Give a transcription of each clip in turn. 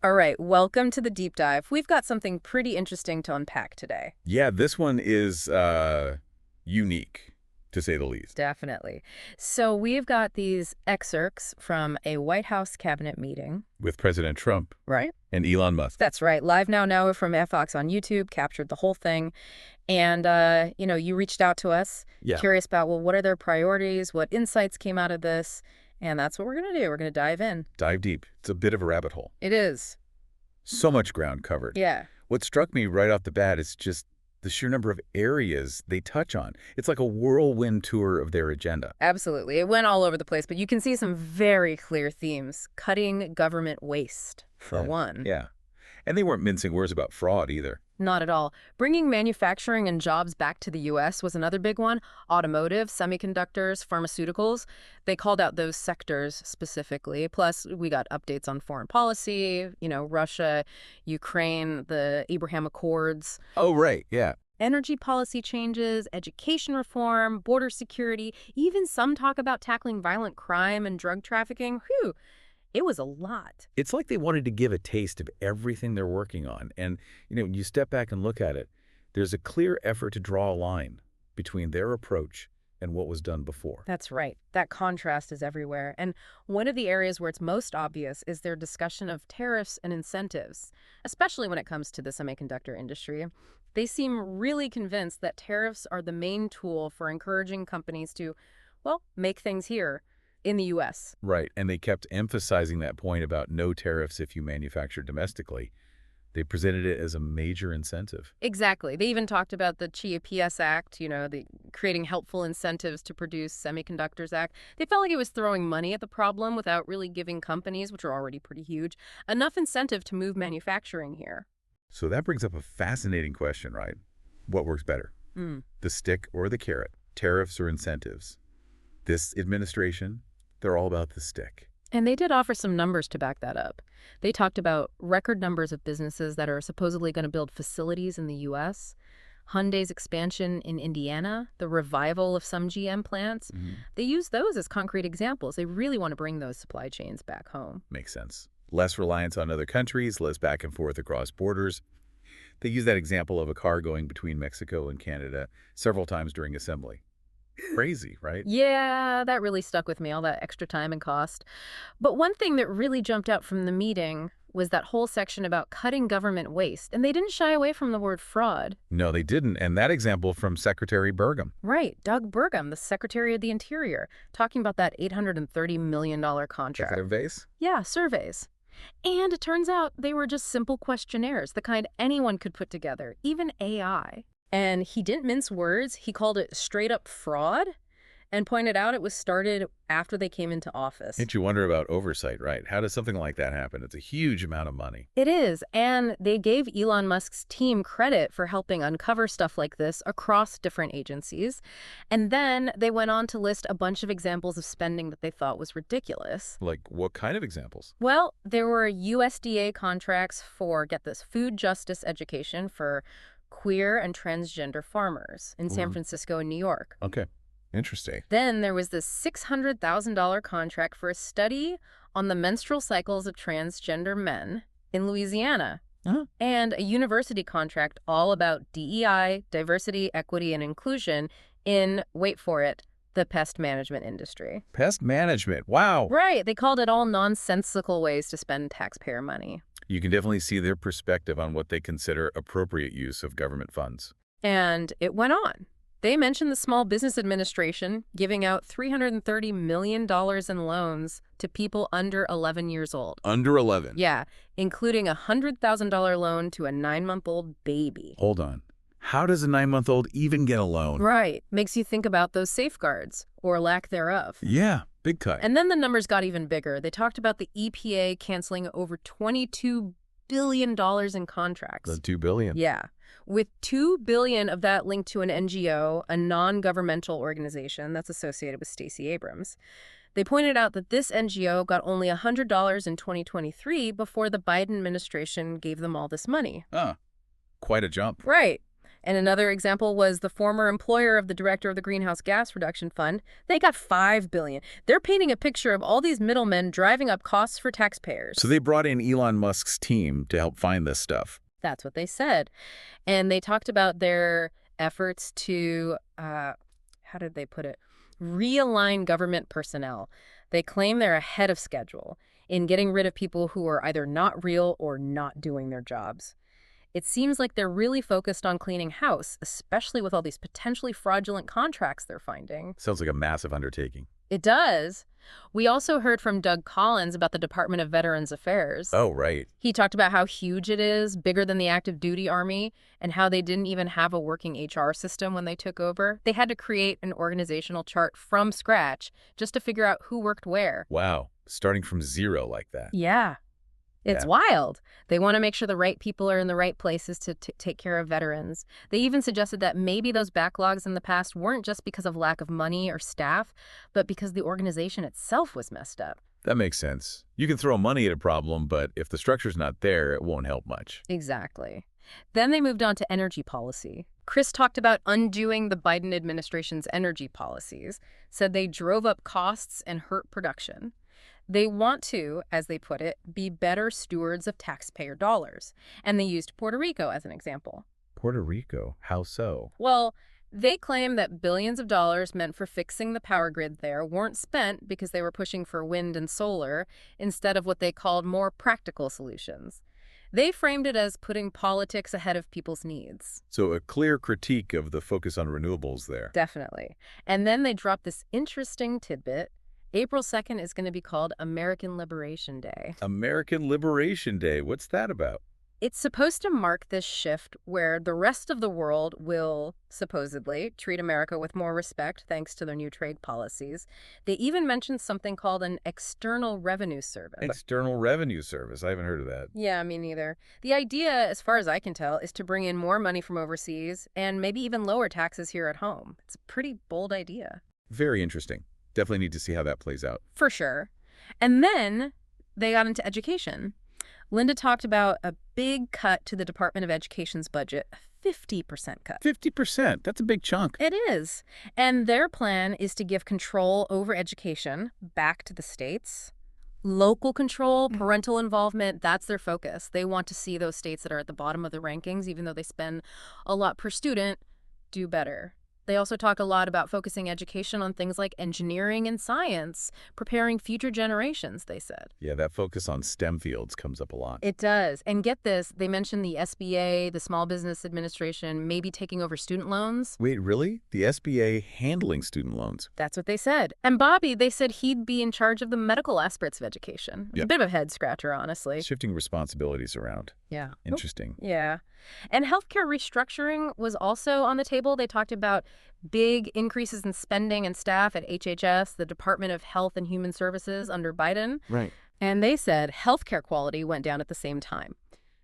All right, welcome to the deep dive. We've got something pretty interesting to unpack today. Yeah, this one is unique, to say the least. Definitely. So we've got these excerpts from a White House cabinet meeting. With President Trump Right? and Elon Musk. That's right. Live Now from FX on YouTube captured the whole thing. And, you reached out to us, Yeah. curious about, well, what are their priorities? What insights came out of this? And that's what we're going to do. We're going to dive in. Dive deep. It's a bit of a rabbit hole. It is. So much ground covered. Yeah. What struck me right off the bat is just the sheer number of areas they touch on. It's like a whirlwind tour of their agenda. Absolutely. It went all over the place, but you can see some very clear themes. Cutting government waste, for one. Yeah. And they weren't mincing words about fraud either. Not at all. Bringing manufacturing and jobs back to the U.S. was another big one. Automotive, semiconductors, pharmaceuticals. They called out those sectors specifically. Plus, we got updates on foreign policy, Russia, Ukraine, the Abraham Accords. Oh, right. Yeah. Energy policy changes, education reform, border security, even some talk about tackling violent crime and drug trafficking. Whew. It was a lot. It's like they wanted to give a taste of everything they're working on. And, when you step back and look at it, there's a clear effort to draw a line between their approach and what was done before. That's right. That contrast is everywhere. And one of the areas where it's most obvious is their discussion of tariffs and incentives, especially when it comes to the semiconductor industry. They seem really convinced that tariffs are the main tool for encouraging companies to, make things here in the U.S. Right, and they kept emphasizing that point about no tariffs if you manufacture domestically. They presented it as a major incentive. Exactly. They even talked about the Chia PS Act, the creating helpful incentives to produce semiconductors act. They felt like it was throwing money at the problem without really giving companies, which are already pretty huge, enough incentive to move manufacturing here. So that brings up a fascinating question, right? What works better? The stick or the carrot? Tariffs or incentives? This administration, they're all about the stick. And they did offer some numbers to back that up. They talked about record numbers of businesses that are supposedly going to build facilities in the U.S., Hyundai's expansion in Indiana, the revival of some GM plants. They use those as concrete examples. They really want to bring those supply chains back home. Makes sense. Less reliance on other countries, less back and forth across borders. They use that example of a car going between Mexico and Canada several times during assembly. Crazy, right? Yeah, that really stuck with me, all that extra time and cost. But one thing that really jumped out from the meeting was that whole section about cutting government waste. And they didn't shy away from the word fraud. No, they didn't. And that example from Secretary Burgum. Right. Doug Burgum, the Secretary of the Interior, talking about that $830 million contract. Executive base? Yeah, surveys. And it turns out they were just simple questionnaires, the kind anyone could put together, even AI. And he didn't mince words. He called it straight up fraud and pointed out it was started after they came into office. Makes you wonder about oversight, right? How does something like that happen? It's a huge amount of money. It is. And they gave Elon Musk's team credit for helping uncover stuff like this across different agencies. And then they went on to list a bunch of examples of spending that they thought was ridiculous. Like what kind of examples? Well, there were USDA contracts for, get this, food justice education for queer and transgender farmers in San Francisco and New York. Okay. Interesting. Then there was this $600,000 contract for a study on the menstrual cycles of transgender men in Louisiana. And a university contract all about DEI, diversity, equity, and inclusion in, wait for it, the pest management industry. Pest management. Wow. Right. They called it all nonsensical ways to spend taxpayer money. You can definitely see their perspective on what they consider appropriate use of government funds. And it went on. They mentioned the Small Business Administration giving out $330 million in loans to people under 11 years old. Under 11? Yeah, including a $100,000 loan to a 9-month-old baby. Hold on. How does a 9-month-old even get a loan? Right. Makes you think about those safeguards, or lack thereof. Yeah, big cut. And then the numbers got even bigger. They talked about the EPA canceling over $22 billion in contracts. The $2 billion. Yeah. With $2 billion of that linked to an NGO, a non-governmental organization that's associated with Stacey Abrams. They pointed out that this NGO got only $100 in 2023 before the Biden administration gave them all this money. Quite a jump. Right. And another example was the former employer of the director of the Greenhouse Gas Reduction Fund. They got $5 billion. They're painting a picture of all these middlemen driving up costs for taxpayers. So they brought in Elon Musk's team to help find this stuff. That's what they said. And they talked about their efforts to, how did they put it? Realign government personnel. They claim they're ahead of schedule in getting rid of people who are either not real or not doing their jobs. It seems like they're really focused on cleaning house, especially with all these potentially fraudulent contracts they're finding. Sounds like a massive undertaking. It does. We also heard from Doug Collins about the Department of Veterans Affairs. Oh, right. He talked about how huge it is, bigger than the active duty army, and how they didn't even have a working HR system when they took over. They had to create an organizational chart from scratch just to figure out who worked where. Wow. Starting from zero like that. Yeah. It's wild. They want to make sure the right people are in the right places to take care of veterans. They even suggested that maybe those backlogs in the past weren't just because of lack of money or staff, but because the organization itself was messed up. That makes sense. You can throw money at a problem, but if the structure's not there, it won't help much. Exactly. Then they moved on to energy policy. Chris talked about undoing the Biden administration's energy policies, said they drove up costs and hurt production. They want to, as they put it, be better stewards of taxpayer dollars. And they used Puerto Rico as an example. Puerto Rico? How so? Well, they claim that billions of dollars meant for fixing the power grid there weren't spent because they were pushing for wind and solar instead of what they called more practical solutions. They framed it as putting politics ahead of people's needs. So a clear critique of the focus on renewables there. Definitely. And then they dropped this interesting tidbit. April 2nd is going to be called American Liberation Day. American Liberation Day. What's that about? It's supposed to mark this shift where the rest of the world will, supposedly, treat America with more respect thanks to their new trade policies. They even mentioned something called an External Revenue Service. External Revenue Service. I haven't heard of that. Yeah, me neither. The idea, as far as I can tell, is to bring in more money from overseas and maybe even lower taxes here at home. It's a pretty bold idea. Very interesting. Definitely need to see how that plays out. For sure. And then they got into education. Linda talked about a big cut to the Department of Education's budget, a 50% cut. 50%? That's a big chunk. It is. And their plan is to give control over education back to the states. Local control, parental involvement, that's their focus. They want to see those states that are at the bottom of the rankings, even though they spend a lot per student, do better. They also talk a lot about focusing education on things like engineering and science, preparing future generations, they said. Yeah, that focus on STEM fields comes up a lot. It does. And get this, they mentioned the SBA, the Small Business Administration, maybe taking over student loans. Wait, really? The SBA handling student loans? That's what they said. And Bobby, they said he'd be in charge of the medical aspects of education. It's a bit of a head scratcher, honestly. Shifting responsibilities around. Yeah. Interesting. Yeah. And healthcare restructuring was also on the table. They talked about big increases in spending and staff at HHS, the Department of Health and Human Services under Biden. Right. And they said healthcare quality went down at the same time.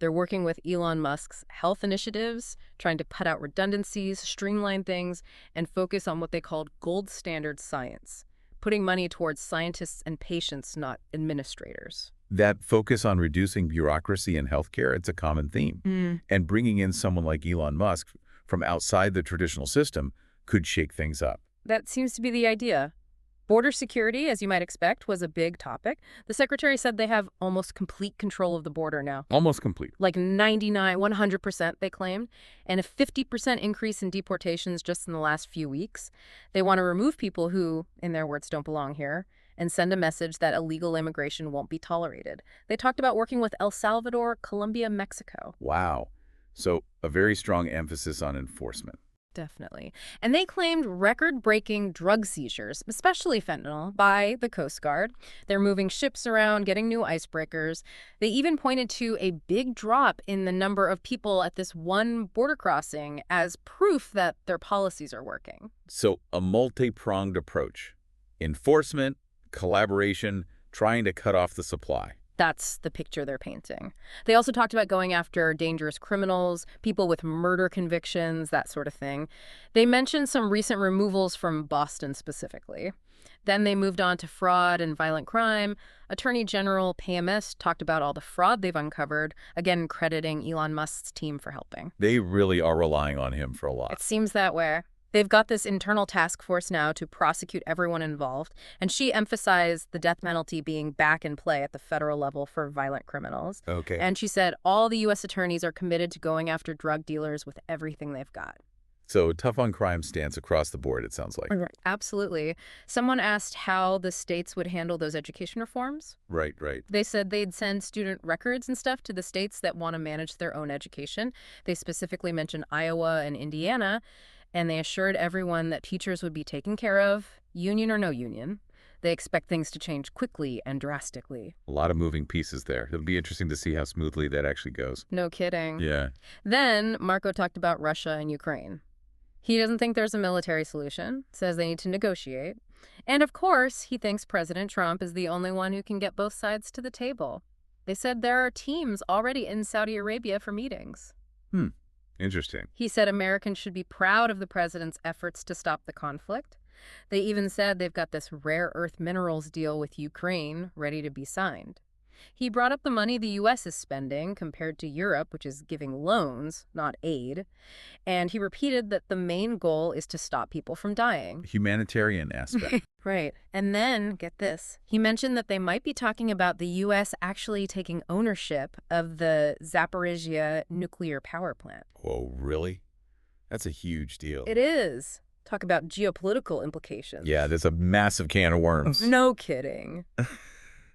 They're working with Elon Musk's health initiatives, trying to cut out redundancies, streamline things, and focus on what they called gold standard science, putting money towards scientists and patients, not administrators. That focus on reducing bureaucracy in healthcare, it's a common theme. And bringing in someone like Elon Musk from outside the traditional system could shake things up. That seems to be the idea. Border security, as you might expect, was a big topic. The secretary said they have almost complete control of the border now. Almost complete. Like 99, 100%, they claimed, and a 50% increase in deportations just in the last few weeks. They want to remove people who, in their words, don't belong here, and send a message that illegal immigration won't be tolerated. They talked about working with El Salvador, Colombia, Mexico. Wow. So a very strong emphasis on enforcement. Definitely. And they claimed record-breaking drug seizures, especially fentanyl, by the Coast Guard. They're moving ships around, getting new icebreakers. They even pointed to a big drop in the number of people at this one border crossing as proof that their policies are working. So a multi-pronged approach. Enforcement, collaboration, trying to cut off the supply. That's the picture they're painting. They also talked about going after dangerous criminals, people with murder convictions, that sort of thing. They mentioned some recent removals from Boston specifically. Then they moved on to fraud and violent crime. Attorney General PMS talked about all the fraud they've uncovered, again crediting Elon Musk's team for helping. They really are relying on him for a lot. It seems that way. They've got this internal task force now to prosecute everyone involved, and she emphasized the death penalty being back in play at the federal level for violent criminals. Okay. And she said all the U.S. attorneys are committed to going after drug dealers with everything they've got. So tough on crime stance across the board, it sounds like. Right. Absolutely. Someone asked how the states would handle those education reforms. Right, right. They said they'd send student records and stuff to the states that want to manage their own education. They specifically mentioned Iowa and Indiana, and they assured everyone that teachers would be taken care of, union or no union. They expect things to change quickly and drastically. A lot of moving pieces there. It'll be interesting to see how smoothly that actually goes. No kidding. Yeah. Then Marco talked about Russia and Ukraine. He doesn't think there's a military solution, says they need to negotiate. And of course, he thinks President Trump is the only one who can get both sides to the table. They said there are teams already in Saudi Arabia for meetings. Interesting. He said Americans should be proud of the president's efforts to stop the conflict. They even said they've got this rare earth minerals deal with Ukraine ready to be signed. He brought up the money the U.S. is spending compared to Europe, which is giving loans, not aid. And he repeated that the main goal is to stop people from dying. Humanitarian aspect. Right. And then, get this, he mentioned that they might be talking about the U.S. actually taking ownership of the Zaporizhia nuclear power plant. Whoa, really? That's a huge deal. It is. Talk about geopolitical implications. Yeah, there's a massive can of worms. No kidding.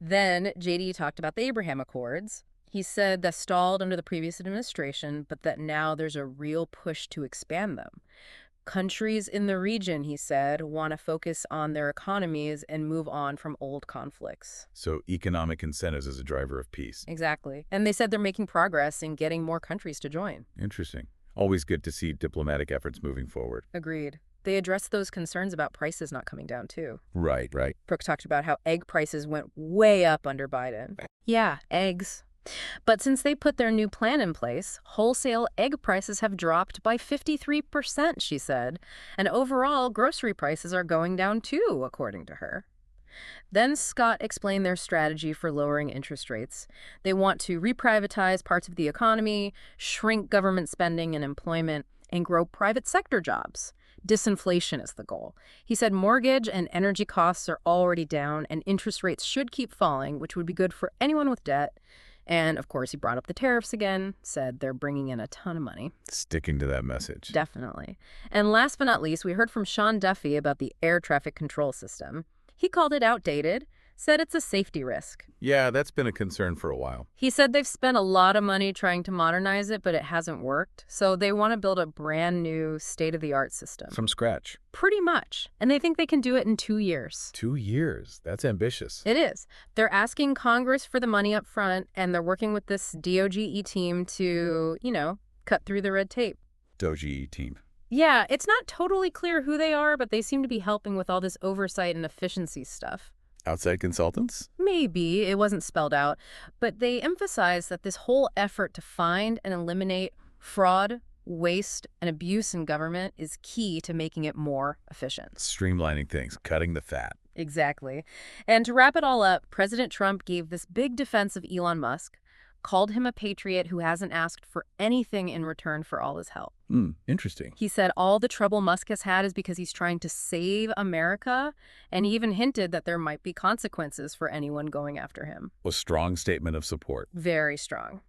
Then JD talked about the Abraham Accords. He said that stalled under the previous administration, but that now there's a real push to expand them. Countries in the region, he said, want to focus on their economies and move on from old conflicts. So economic incentives as a driver of peace. Exactly. And they said they're making progress in getting more countries to join. Interesting. Always good to see diplomatic efforts moving forward. Agreed. They addressed those concerns about prices not coming down, too. Right, right. Brooke talked about how egg prices went way up under Biden. Yeah, eggs. But since they put their new plan in place, wholesale egg prices have dropped by 53%, she said. And overall, grocery prices are going down, too, according to her. Then Scott explained their strategy for lowering interest rates. They want to reprivatize parts of the economy, shrink government spending and employment, and grow private sector jobs. Disinflation is the goal. He said mortgage and energy costs are already down and interest rates should keep falling, which would be good for anyone with debt. And, of course, he brought up the tariffs again, said they're bringing in a ton of money. Sticking to that message. Definitely. And last but not least, we heard from Sean Duffy about the air traffic control system. He called it outdated, said it's a safety risk. Yeah, that's been a concern for a while. He said they've spent a lot of money trying to modernize it, but it hasn't worked. So they want to build a brand new state-of-the-art system. From scratch. Pretty much. And they think they can do it in 2 years. 2 years. That's ambitious. It is. They're asking Congress for the money up front, and they're working with this DOGE team to, cut through the red tape. DOGE team. Yeah, it's not totally clear who they are, but they seem to be helping with all this oversight and efficiency stuff. Outside consultants? Maybe. It wasn't spelled out. But they emphasize that this whole effort to find and eliminate fraud, waste, and abuse in government is key to making it more efficient. Streamlining things, cutting the fat. Exactly. And to wrap it all up, President Trump gave this big defense of Elon Musk, called him a patriot who hasn't asked for anything in return for all his help. Interesting. He said all the trouble Musk has had is because he's trying to save America, and he even hinted that there might be consequences for anyone going after him. A strong statement of support. Very strong.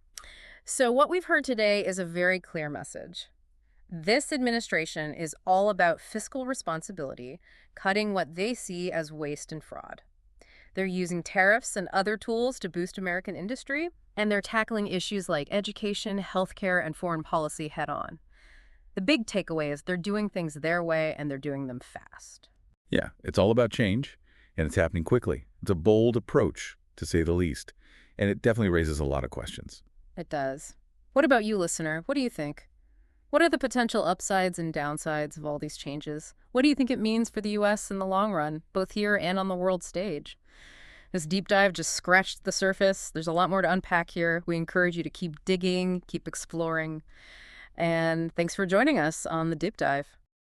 So what we've heard today is a very clear message. This administration is all about fiscal responsibility, cutting what they see as waste and fraud. They're using tariffs and other tools to boost American industry, and they're tackling issues like education, healthcare, and foreign policy head-on. The big takeaway is they're doing things their way, and they're doing them fast. Yeah, it's all about change, and it's happening quickly. It's a bold approach, to say the least, and it definitely raises a lot of questions. It does. What about you, listener? What do you think? What are the potential upsides and downsides of all these changes? What do you think it means for the U.S. in the long run, both here and on the world stage? This deep dive just scratched the surface. There's a lot more to unpack here. We encourage you to keep digging, keep exploring. And thanks for joining us on the Deep Dive.